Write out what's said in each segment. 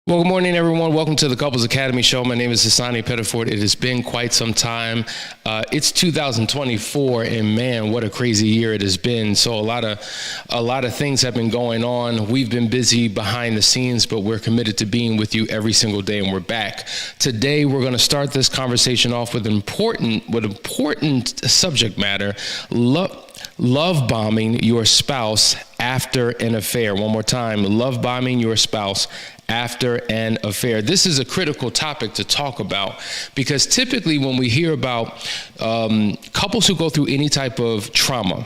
Well, good morning, everyone. Welcome to the Couples Academy Show. My name is Hassani Pettiford. It has been quite some time. It's 2024, and man, what a crazy year it has been. So a lot of things have been going on. We've been busy behind the scenes, but we're committed to being with you every single day, and we're back. Today, we're going to start this conversation off with important subject matter: love bombing your spouse after an affair. One more time: love bombing your spouse after an affair. This is a critical topic to talk about because typically when we hear about couples who go through any type of trauma,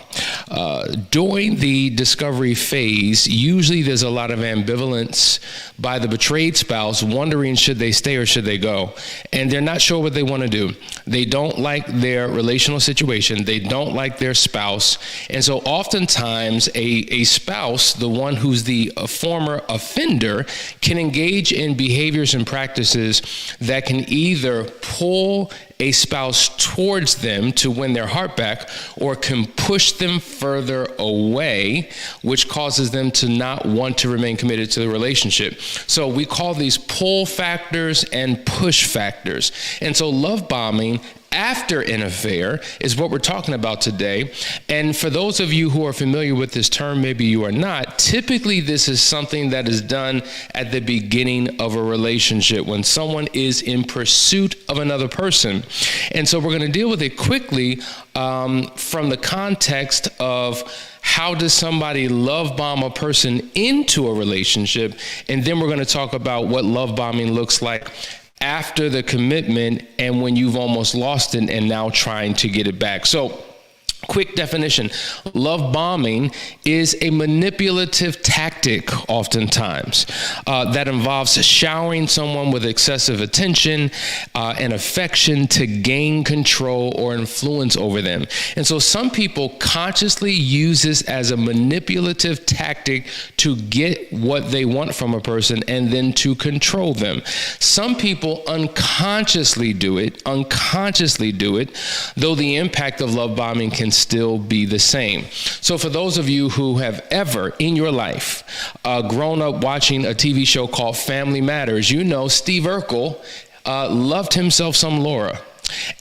during the discovery phase, usually there's a lot of ambivalence by the betrayed spouse, wondering should they stay or should they go. And they're not sure what they want to do. They don't like their relational situation. They don't like their spouse. And so oftentimes a spouse, the one who's the former offender, can engage in behaviors and practices that can either pull a spouse towards them to win their heart back, or can push them further away, which causes them to not want to remain committed to the relationship. So we call these pull factors and push factors. And so love bombing after an affair is what we're talking about today. And for those of you who are familiar with this term, maybe you are not, typically this is something that is done at the beginning of a relationship when someone is in pursuit of another person. And so we're going to deal with it quickly from the context of how does somebody love bomb a person into a relationship, and then we're going to talk about what love bombing looks like after the commitment and when you've almost lost it and now trying to get it back. So, quick definition: love bombing is a manipulative tactic oftentimes that involves showering someone with excessive attention and affection to gain control or influence over them. And so some people consciously use this as a manipulative tactic to get what they want from a person and then to control them. Some people unconsciously do it, though the impact of love bombing can still be the same. So for those of you who have ever in your life grown up watching a TV show called Family Matters, you know Steve Urkel loved himself some Laura.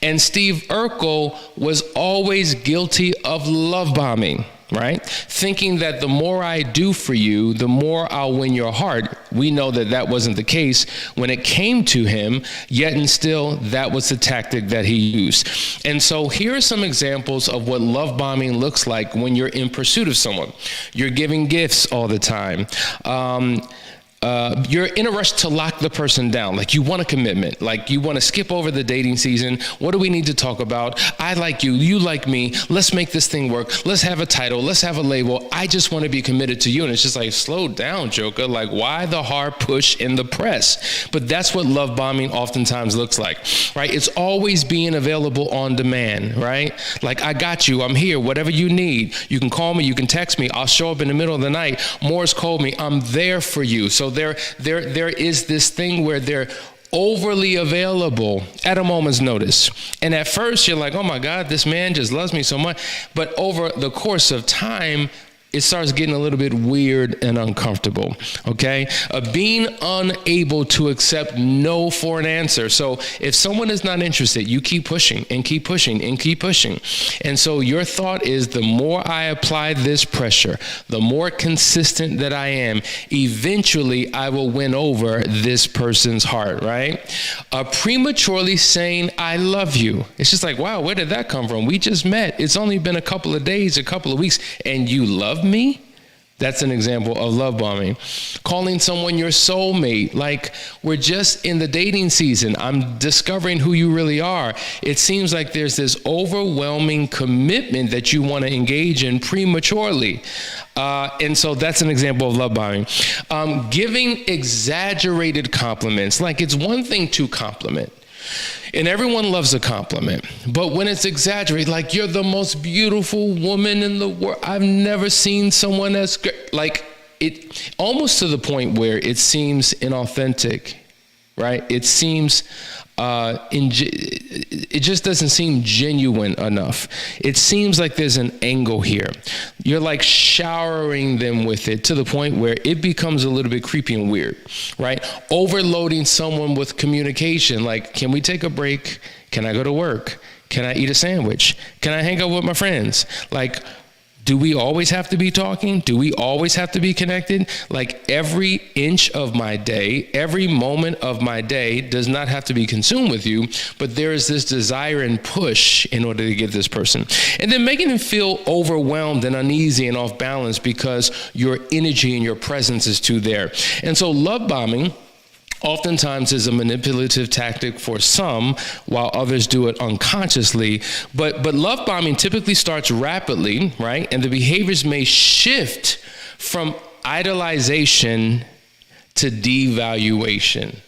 And Steve Urkel was always guilty of love bombing, right? Thinking that the more I do for you, the more I'll win your heart. We know that that wasn't the case when it came to him, yet and still that was the tactic that he used. And so here are some examples of what love bombing looks like when you're in pursuit of someone. You're giving gifts all the time. You're in a rush to lock the person down. Like you want a commitment, like you want to skip over the dating season. What do we need to talk about? I like you, you like me. Let's make this thing work. Let's have a title. Let's have a label. I just want to be committed to you. And it's just like, slow down, Joker. Like, why the hard push in the press? But that's what love bombing oftentimes looks like, right? It's always being available on demand, right? Like, I got you. I'm here. Whatever you need. You can call me. You can text me. I'll show up in the middle of the night. Morse code me. I'm there for you. So there is this thing where they're overly available at a moment's notice. And at first you're like, oh my God, this man just loves me so much. But over the course of time, it starts getting a little bit weird and uncomfortable, okay? Being unable to accept no for an answer. So if someone is not interested, you keep pushing and keep pushing and keep pushing. And so your thought is, the more I apply this pressure, the more consistent that I am, eventually I will win over this person's heart, right? Prematurely saying, I love you. It's just like, wow, where did that come from? We just met. It's only been a couple of days, a couple of weeks, and you love me? That's an example of love bombing. Calling someone your soulmate, like we're just in the dating season. I'm discovering who you really are. It seems like there's this overwhelming commitment that you want to engage in prematurely. And so that's an example of love bombing. Giving exaggerated compliments. Like, it's one thing to compliment, and everyone loves a compliment. But when it's exaggerated, like, you're the most beautiful woman in the world. I've never seen someone as great. Like, it almost to the point where it seems inauthentic, right? It seems, it just doesn't seem genuine enough. It seems like there's an angle here. You're like showering them with it to the point where it becomes a little bit creepy and weird, right? Overloading someone with communication, like, can we take a break? Can I go to work? Can I eat a sandwich? Can I hang out with my friends? Like, do we always have to be talking? Do we always have to be connected? Like, every inch of my day, every moment of my day does not have to be consumed with you, but there is this desire and push in order to get this person. And then making them feel overwhelmed and uneasy and off balance because your energy and your presence is too there. And so love bombing oftentimes is a manipulative tactic for some, while others do it unconsciously. But love bombing typically starts rapidly, right? And the behaviors may shift from idolization to devaluation.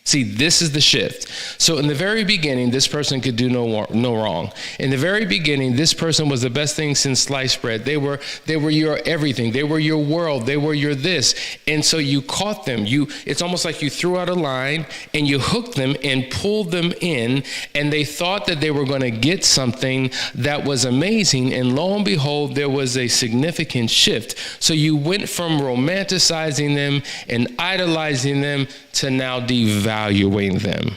See, this is the shift. So in the very beginning, this person could do no wrong. In the very beginning, this person was the best thing since sliced bread. They were your everything. They were your world. They were your this. And so you caught them. It's almost like you threw out a line and you hooked them and pulled them in, and they thought that they were going to get something that was amazing. And lo and behold, there was a significant shift. So you went from romanticizing them and idolizing them to now devaluing them.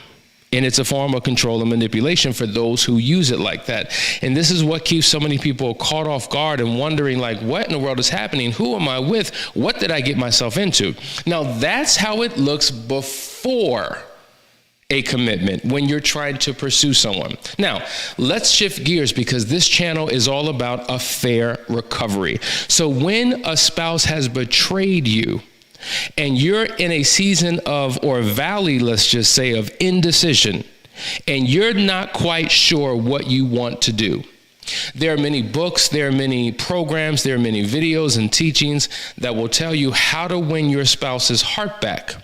And it's a form of control and manipulation for those who use it like that. And this is what keeps so many people caught off guard and wondering, like, what in the world is happening? Who am I with? What did I get myself into? Now, that's how it looks before a commitment, when you're trying to pursue someone. Now, let's shift gears, because this channel is all about a fair recovery. So when a spouse has betrayed you, and you're in a season of, or valley, let's just say, of indecision, and you're not quite sure what you want to do, there are many books, there are many programs, there are many videos and teachings that will tell you how to win your spouse's heart back.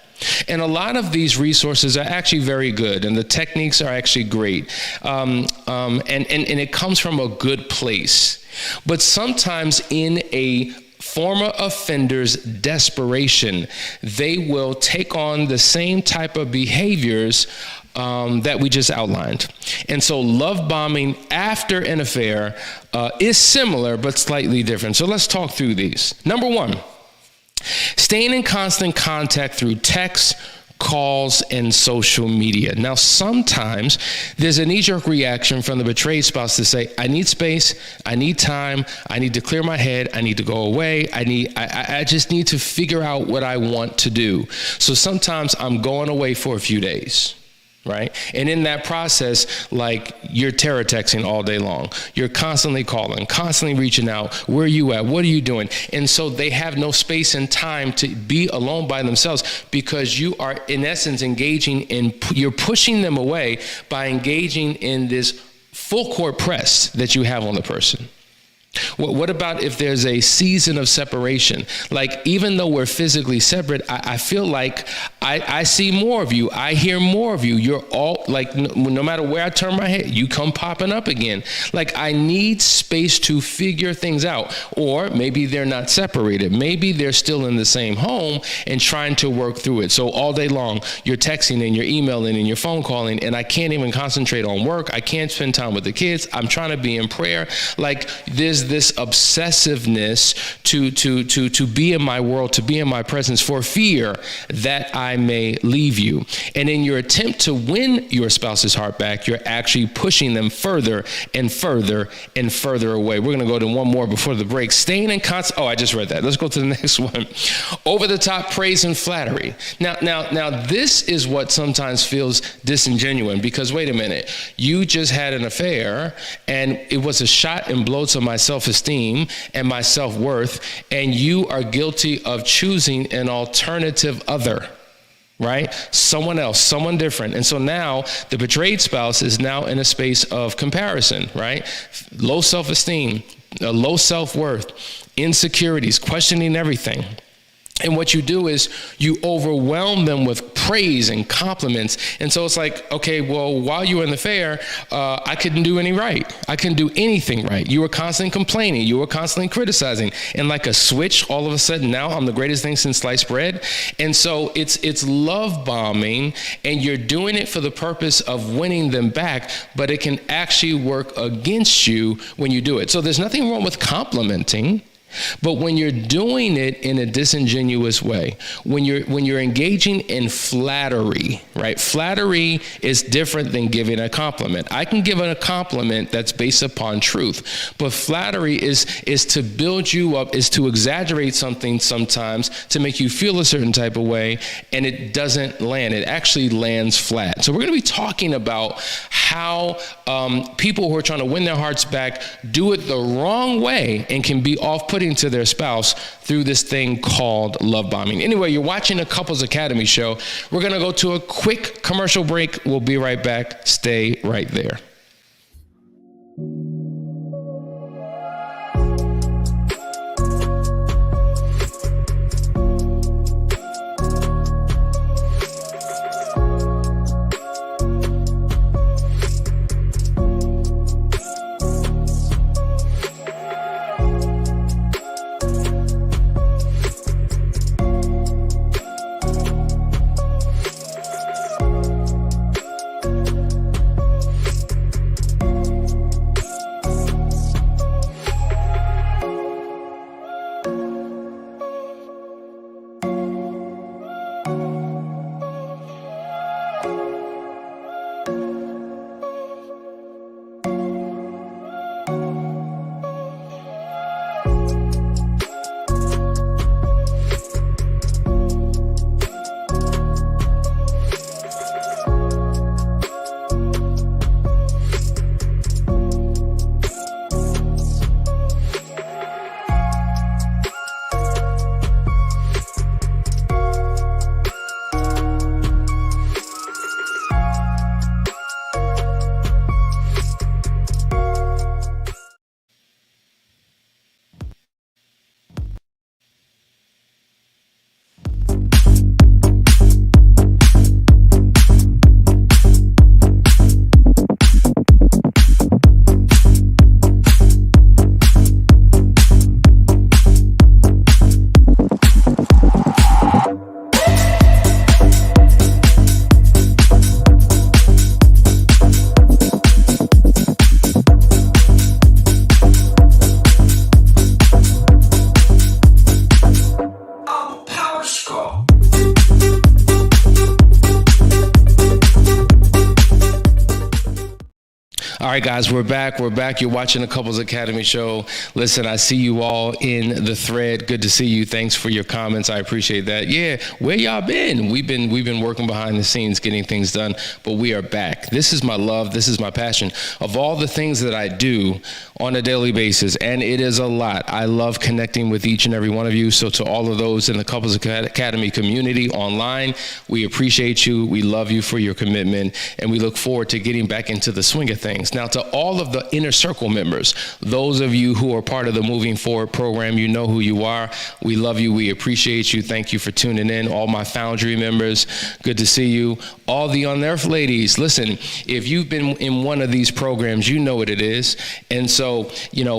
And a lot of these resources are actually very good, and the techniques are actually great. And it comes from a good place. But sometimes in a former offender's desperation, they will take on the same type of behaviors that we just outlined. And so love bombing after an affair is similar but slightly different. So let's talk through these. Number one, staying in constant contact through text, calls, and social media. Now, sometimes there's a knee-jerk reaction from the betrayed spouse to say, I need space, I need time, I need to clear my head, I need to go away, I just need to figure out what I want to do. So sometimes I'm going away for a few days, right? And in that process, like, you're terror texting all day long. You're constantly calling, constantly reaching out. Where are you at? What are you doing? And so they have no space and time to be alone by themselves, because you are, in essence, engaging in, you're pushing them away by engaging in this full court press that you have on the person. What about if there's a season of separation? Like, even though we're physically separate, I feel like I see more of you. I hear more of you. You're all, like, no matter where I turn my head, you come popping up again. Like, I need space to figure things out. Or maybe they're not separated. Maybe they're still in the same home and trying to work through it. So all day long, you're texting and you're emailing and you're phone calling, and I can't even concentrate on work. I can't spend time with the kids. I'm trying to be in prayer. Like, there's this obsessiveness to be in my world, to be in my presence, for fear that I may leave you. And in your attempt to win your spouse's heart back, you're actually pushing them further and further and further away. We're going to go to one more before the break. Staying in constant, I just read that. Let's go to the next one. Over the top praise and flattery. Now, this is what sometimes feels disingenuous, because wait a minute, you just had an affair and it was a shot and blow to my self-esteem and my self-worth, and you are guilty of choosing an alternative other, right? Someone else, someone different. And so now the betrayed spouse is now in a space of comparison, right? Low self-esteem, low self-worth, insecurities, questioning everything. And what you do is you overwhelm them with praise and compliments. And so it's like, okay, well, while you were in the affair, I couldn't do any right. I couldn't do anything right. You were constantly complaining. You were constantly criticizing. And like a switch, all of a sudden now I'm the greatest thing since sliced bread. And so it's love bombing, and you're doing it for the purpose of winning them back, but it can actually work against you when you do it. So there's nothing wrong with complimenting. But when you're doing it in a disingenuous way, when you're engaging in flattery, right? Flattery is different than giving a compliment. I can give a compliment that's based upon truth, but flattery is to build you up, is to exaggerate something sometimes to make you feel a certain type of way, and it doesn't land. It actually lands flat. So we're going to be talking about how people who are trying to win their hearts back do it the wrong way and can be off-putting to their spouse through this thing called love bombing. Anyway, you're watching a Couples Academy show. We're going to go to a quick commercial break. We'll be right back. Stay right there. All right, guys, we're back. You're watching the Couples Academy show. Listen, I see you all in the thread. Good to see you. Thanks for your comments. I appreciate that. Yeah, where y'all been? We've been working behind the scenes, getting things done, but we are back. This is my love. This is my passion. Of all the things that I do on a daily basis, and it is a lot, I love connecting with each and every one of you. So to all of those in the Couples Academy community online, we appreciate you. We love you for your commitment, and we look forward to getting back into the swing of things. Now, to all of the Inner Circle members, those of you who are part of the Moving Forward program, you know who you are. We love you. We appreciate you. Thank you for tuning in. All my Foundry members, good to see you. All the Unearthed ladies, listen, if you've been in one of these programs, you know what it is. And so,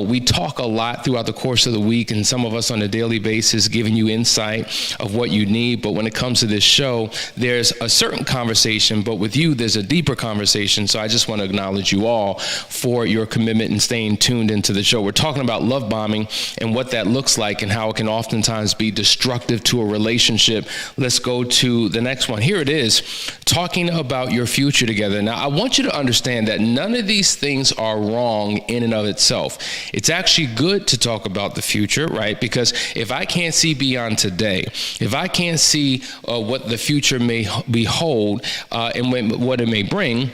we talk a lot throughout the course of the week, and some of us on a daily basis giving you insight of what you need. But when it comes to this show, there's a certain conversation, but with you, there's a deeper conversation. So I just want to acknowledge you all for your commitment and staying tuned into the show. We're talking about love bombing and what that looks like and how it can oftentimes be destructive to a relationship. Let's go to the next one. Here it is, talking about your future together. Now, I want you to understand that none of these things are wrong in and of itself. It's actually good to talk about the future, right? Because if I can't see beyond today, if I can't see what the future may behold and what it may bring,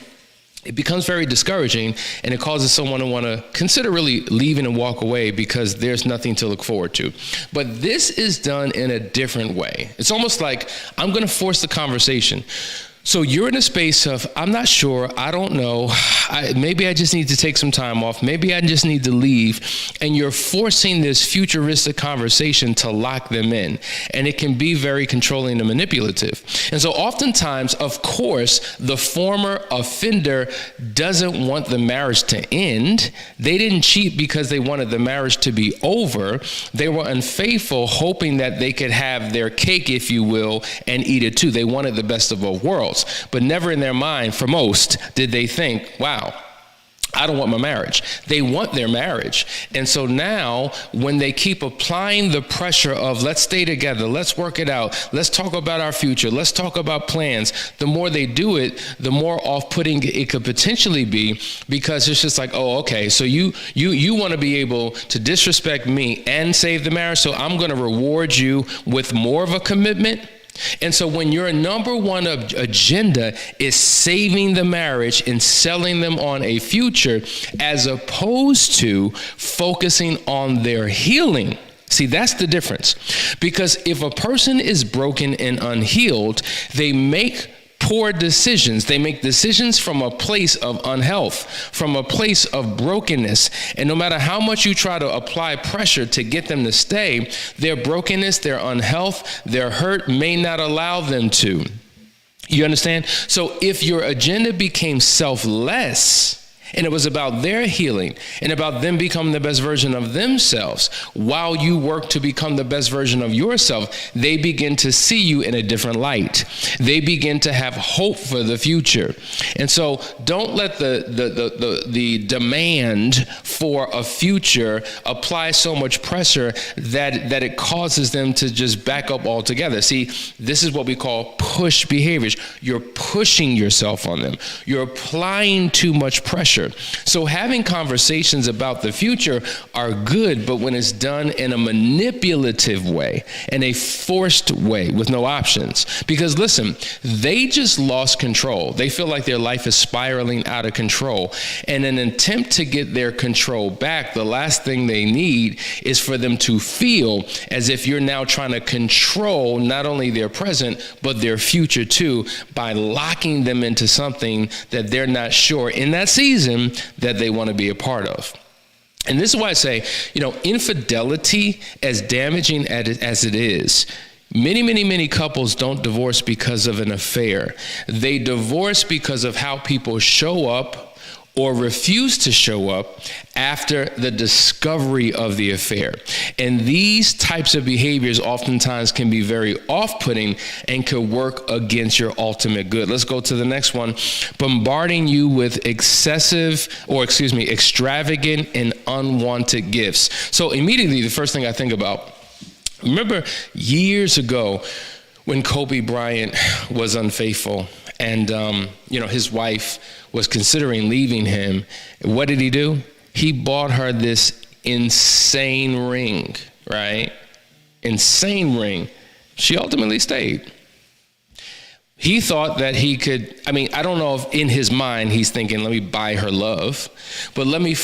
it becomes very discouraging, and it causes someone to want to consider really leaving and walk away because there's nothing to look forward to. But this is done in a different way. It's almost like I'm going to force the conversation. So you're in a space of, I'm not sure, I don't know, maybe I just need to take some time off, maybe I just need to leave, and you're forcing this futuristic conversation to lock them in, and it can be very controlling and manipulative. And so oftentimes, of course, the former offender doesn't want the marriage to end. They didn't cheat because they wanted the marriage to be over. They were unfaithful, hoping that they could have their cake, if you will, and eat it too. They wanted the best of both worlds. But never in their mind, for most, did they think, wow, I don't want my marriage. They want their marriage. And so now when they keep applying the pressure of let's stay together, let's work it out, let's talk about our future, let's talk about plans, the more they do it, the more off-putting it could potentially be, because it's just like, oh, okay, so you want to be able to disrespect me and save the marriage, so I'm going to reward you with more of a commitment. And so when your number one agenda is saving the marriage and selling them on a future, as opposed to focusing on their healing. See, that's the difference. Because if a person is broken and unhealed, they make poor decisions. They make decisions from a place of unhealth, from a place of brokenness. And no matter how much you try to apply pressure to get them to stay, their brokenness, their unhealth, their hurt may not allow them to. You understand? So if your agenda became selfless, and it was about their healing and about them becoming the best version of themselves, while you work to become the best version of yourself, they begin to see you in a different light. They begin to have hope for the future. And so don't let the demand for a future apply so much pressure that it causes them to just back up altogether. See, this is what we call push behaviors. You're pushing yourself on them. You're applying too much pressure. So having conversations about the future are good, but when it's done in a manipulative way, in a forced way with no options. Because listen, they just lost control. They feel like their life is spiraling out of control. And in an attempt to get their control back, the last thing they need is for them to feel as if you're now trying to control not only their present, but their future too, by locking them into something that they're not sure in that season that they want to be a part of. And this is why I say, infidelity, as damaging as it is, many couples don't divorce because of an affair. They divorce because of how people show up or refuse to show up after the discovery of the affair. And these types of behaviors oftentimes can be very off-putting and could work against your ultimate good. Let's go to the next one. Bombarding you with extravagant and unwanted gifts. So immediately the first thing I think about, remember years ago when Kobe Bryant was unfaithful and his wife was considering leaving him, what did he do? He bought her this insane ring, right? Insane ring. She ultimately stayed. He thought that he could, I don't know if in his mind he's thinking, let me buy her love, but let me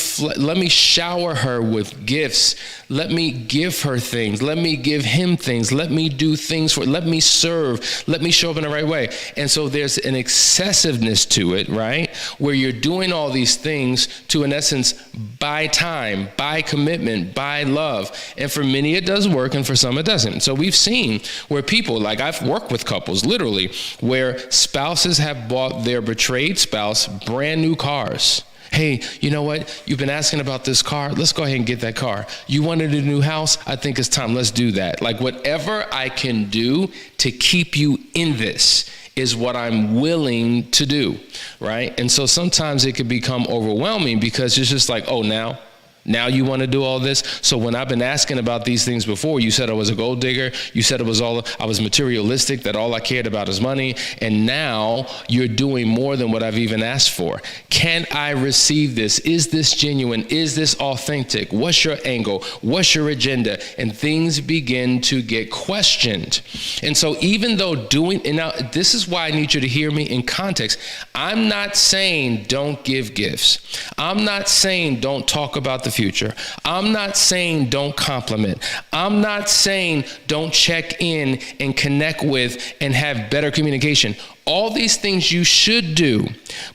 shower her with gifts. Let me give her things. Let me give him things. Let me do things for, let me serve. Let me show up in the right way. And so there's an excessiveness to it, right? Where you're doing all these things to, in essence, buy time, buy commitment, buy love. And for many it does work, and for some it doesn't. So we've seen where people, like I've worked with couples, literally, where spouses have bought their betrayed spouse brand new cars. Hey, you know what? You've been asking about this car. Let's go ahead and get that car. You wanted a new house? I think it's time. Let's do that. Like whatever I can do to keep you in this is what I'm willing to do, right? And so sometimes it can become overwhelming because it's just like, oh, now you want to do all this? So when I've been asking about these things before, you said I was a gold digger. You said I was materialistic, that all I cared about is money. And now you're doing more than what I've even asked for. Can I receive this? Is this genuine? Is this authentic? What's your angle? What's your agenda? And things begin to get questioned. And so even though and now this is why I need you to hear me in context. I'm not saying don't give gifts. I'm not saying don't talk about the future. I'm not saying don't compliment. I'm not saying don't check in and connect with and have better communication. All these things you should do,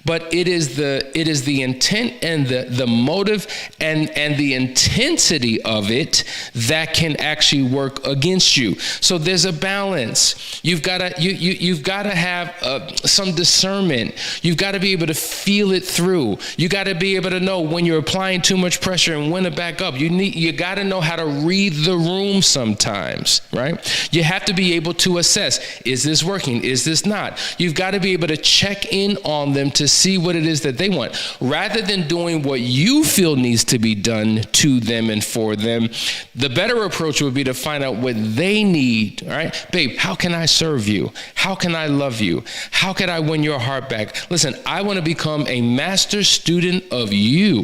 but it is the intent and the motive and the intensity of it that can actually work against you. So there's a balance. You've got to have some discernment. You've got to be able to feel it through. You got to be able to know when you're applying too much pressure and when to back up. You got to know how to read the room sometimes, right? You have to be able to assess, is this working? Is this not? You've got to be able to check in on them to see what it is that they want. Rather than doing what you feel needs to be done to them and for them, the better approach would be to find out what they need, all right? Babe, how can I serve you? How can I love you? How can I win your heart back? Listen, I want to become a master student of you.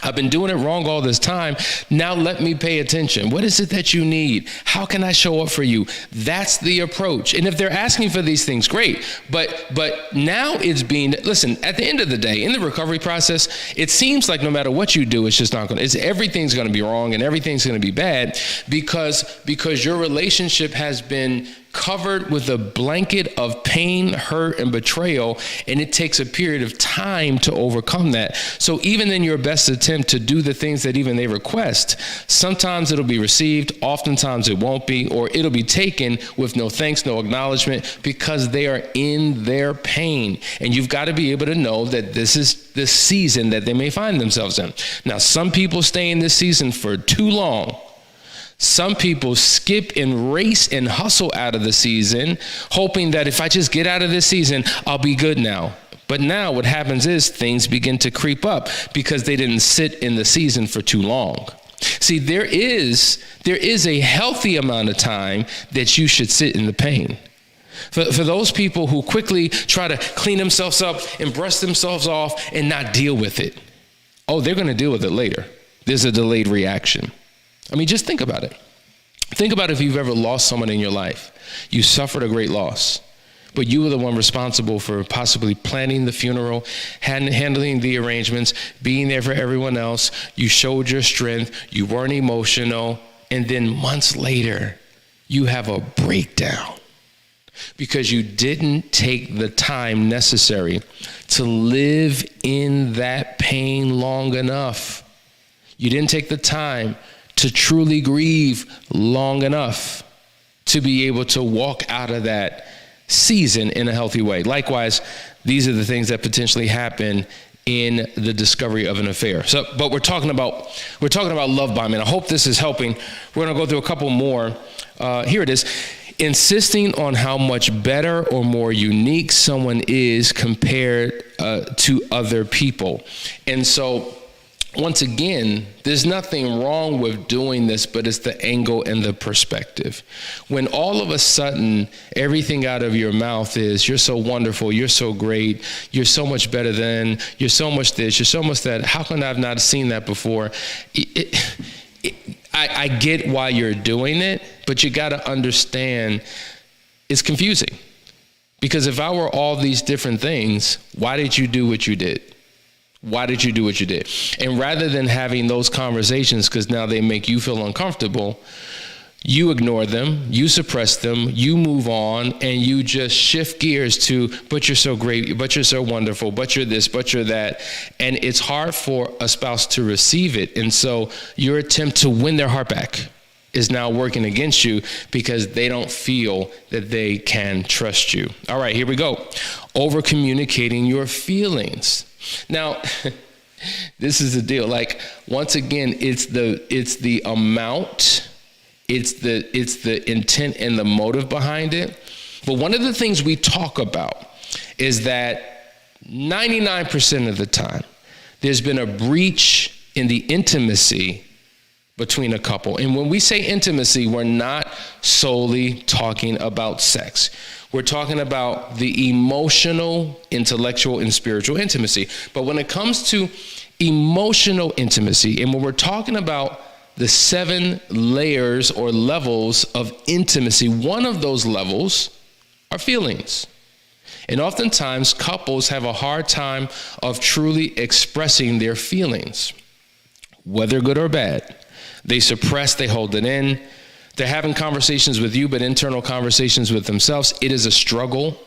I've been doing it wrong all this time. Now let me pay attention. What is it that you need? How can I show up for you? That's the approach. And if they're asking for these things, great. But now it's listen, at the end of the day, in the recovery process, it seems like no matter what you do, it's just not everything's going to be wrong and everything's going to be bad because your relationship has been covered with a blanket of pain, hurt, and betrayal, and it takes a period of time to overcome that. So even in your best attempt to do the things that even they request, sometimes it'll be received, oftentimes it won't be, or it'll be taken with no thanks, no acknowledgement, because they are in their pain. And you've got to be able to know that this is the season that they may find themselves in. Now, some people stay in this season for too long. Some people skip and race and hustle out of the season, hoping that if I just get out of this season, I'll be good now. But now what happens is things begin to creep up because they didn't sit in the season for too long. See, there is a healthy amount of time that you should sit in the pain. For those people who quickly try to clean themselves up and brush themselves off and not deal with it, they're going to deal with it later. There's a delayed reaction. I mean, just think about it. Think about if you've ever lost someone in your life. You suffered a great loss, but you were the one responsible for possibly planning the funeral, handling the arrangements, being there for everyone else. You showed your strength. You weren't emotional. And then months later, you have a breakdown because you didn't take the time necessary to live in that pain long enough. You didn't take the time to truly grieve long enough to be able to walk out of that season in a healthy way. Likewise, these are the things that potentially happen in the discovery of an affair. But we're talking about love bombing. I hope this is helping. We're going to go through a couple more. Here it is. Insisting on how much better or more unique someone is compared to other people. And so, once again, there's nothing wrong with doing this, but it's the angle and the perspective. When all of a sudden, everything out of your mouth is, you're so wonderful, you're so great, you're so much better than, you're so much this, you're so much that, how can I have not seen that before? I get why you're doing it, but you got to understand it's confusing. Because if I were all these different things, why did you do what you did? Why did you do what you did? And rather than having those conversations, because now they make you feel uncomfortable, you ignore them, you suppress them, you move on, and you just shift gears to, but you're so great, but you're so wonderful, but you're this, but you're that. And it's hard for a spouse to receive it. And so your attempt to win their heart back is now working against you because they don't feel that they can trust you. All right, here we go. Over communicating your feelings. Now, this is the deal. Like, once again, it's the amount, it's the intent and the motive behind it. But one of the things we talk about is that 99% of the time, there's been a breach in the intimacy between a couple. And when we say intimacy, we're not solely talking about sex. We're talking about the emotional, intellectual, and spiritual intimacy. But when it comes to emotional intimacy, and when we're talking about the 7 layers or levels of intimacy, one of those levels are feelings. And oftentimes, couples have a hard time of truly expressing their feelings, whether good or bad. They suppress, they hold it in. They're having conversations with you, but internal conversations with themselves. It is a struggle.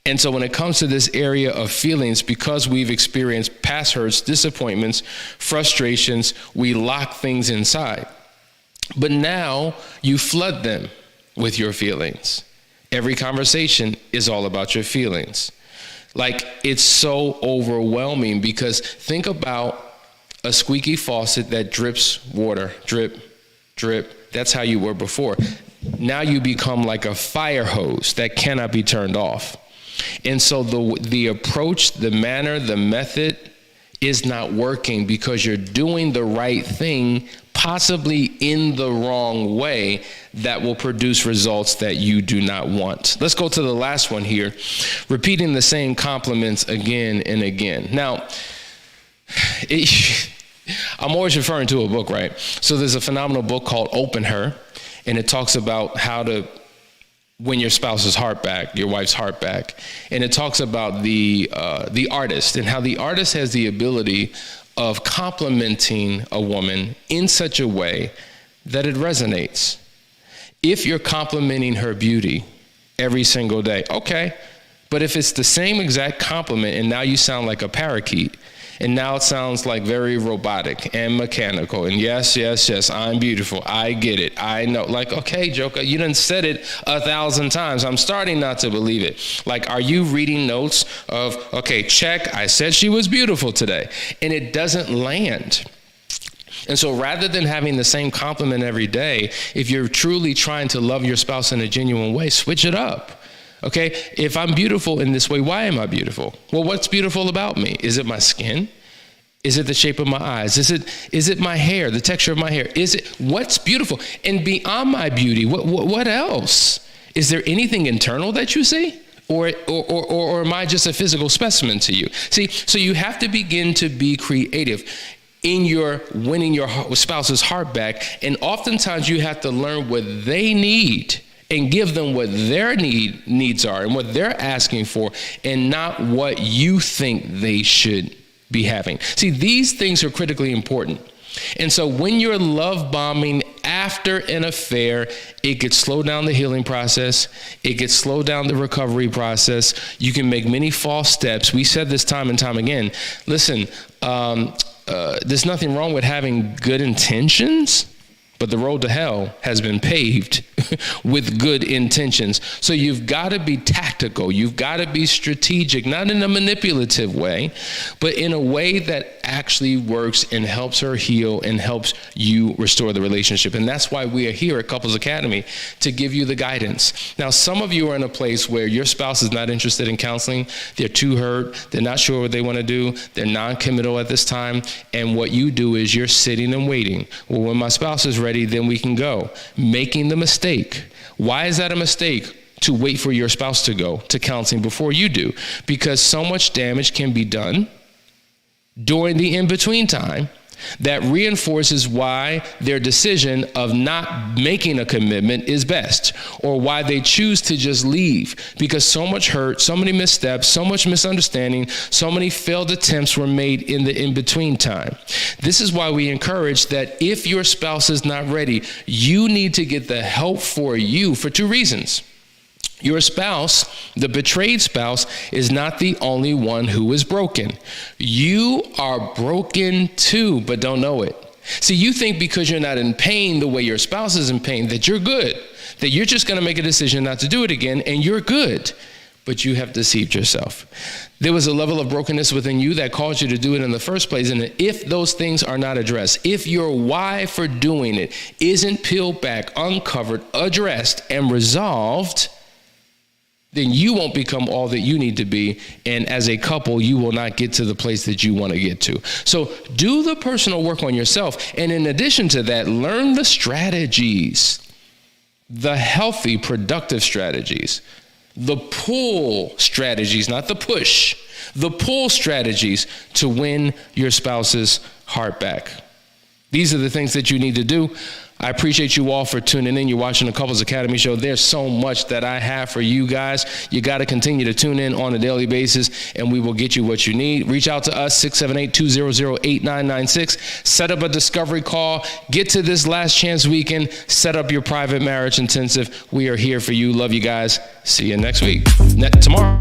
And so when it comes to this area of feelings, because we've experienced past hurts, disappointments, frustrations, we lock things inside. But now you flood them with your feelings. Every conversation is all about your feelings. Like, it's so overwhelming, because think about a squeaky faucet that drips water, drip, drip. That's how you were before. Now you become like a fire hose that cannot be turned off. And so the approach, the manner, the method is not working, because you're doing the right thing, possibly in the wrong way, that will produce results that you do not want. Let's go to the last one here. Repeating the same compliments again and again. Now, I'm always referring to a book, right? So there's a phenomenal book called Open Her, and it talks about how to win your spouse's heart back, your wife's heart back. And it talks about the artist, and how the artist has the ability of complimenting a woman in such a way that it resonates. If you're complimenting her beauty every single day, okay. But if it's the same exact compliment, and now you sound like a parakeet, and now it sounds like very robotic and mechanical, and yes, I'm beautiful, I get it, I know. Like, okay, Joker, you done said it 1,000 times. I'm starting not to believe it. Like, are you reading notes of, okay, check, I said she was beautiful today, and it doesn't land. And so rather than having the same compliment every day, if you're truly trying to love your spouse in a genuine way, switch it up. Okay, if I'm beautiful in this way, why am I beautiful? Well, what's beautiful about me? Is it my skin? Is it the shape of my eyes? Is it my hair, the texture of my hair? Is it what's beautiful? And beyond my beauty, what else? Is there anything internal that you see? Or am I just a physical specimen to you? See, so you have to begin to be creative in your winning your spouse's heart back. And oftentimes you have to learn what they need and give them what their needs are and what they're asking for, and not what you think they should be having. See, these things are critically important. And so when you're love bombing after an affair, it could slow down the healing process. It could slow down the recovery process. You can make many false steps. We said this time and time again. Listen, there's nothing wrong with having good intentions, but the road to hell has been paved with good intentions. So you've got to be tactical. You've got to be strategic, not in a manipulative way, but in a way that actually works and helps her heal and helps you restore the relationship. And that's why we are here at Couples Academy, to give you the guidance. Now, some of you are in a place where your spouse is not interested in counseling. They're too hurt. They're not sure what they want to do. They're non-committal at this time. And what you do is you're sitting and waiting. Well, when my spouse is ready, then we can go. Making the mistake. Why is that a mistake? To wait for your spouse to go to counseling before you do, because so much damage can be done during the in-between time that reinforces why their decision of not making a commitment is best, or why they choose to just leave, because so much hurt, so many missteps, so much misunderstanding, so many failed attempts were made in the in-between time. This is why we encourage that if your spouse is not ready, you need to get the help for you for two reasons. Your spouse, the betrayed spouse, is not the only one who is broken. You are broken too, but don't know it. See, you think because you're not in pain the way your spouse is in pain that you're good, that you're just going to make a decision not to do it again and you're good, but you have deceived yourself. There was a level of brokenness within you that caused you to do it in the first place. And if those things are not addressed, if your why for doing it isn't peeled back, uncovered, addressed, and resolved, then you won't become all that you need to be. And as a couple, you will not get to the place that you want to get to. So do the personal work on yourself. And in addition to that, learn the strategies, the healthy, productive strategies, the pull strategies, not the push, the pull strategies to win your spouse's heart back. These are the things that you need to do. I appreciate you all for tuning in. You're watching the Couples Academy show. There's so much that I have for you guys. You got to continue to tune in on a daily basis, and we will get you what you need. Reach out to us, 678-200-8996. Set up a discovery call. Get to this last chance weekend. Set up your private marriage intensive. We are here for you. Love you guys. See you next week. Tomorrow.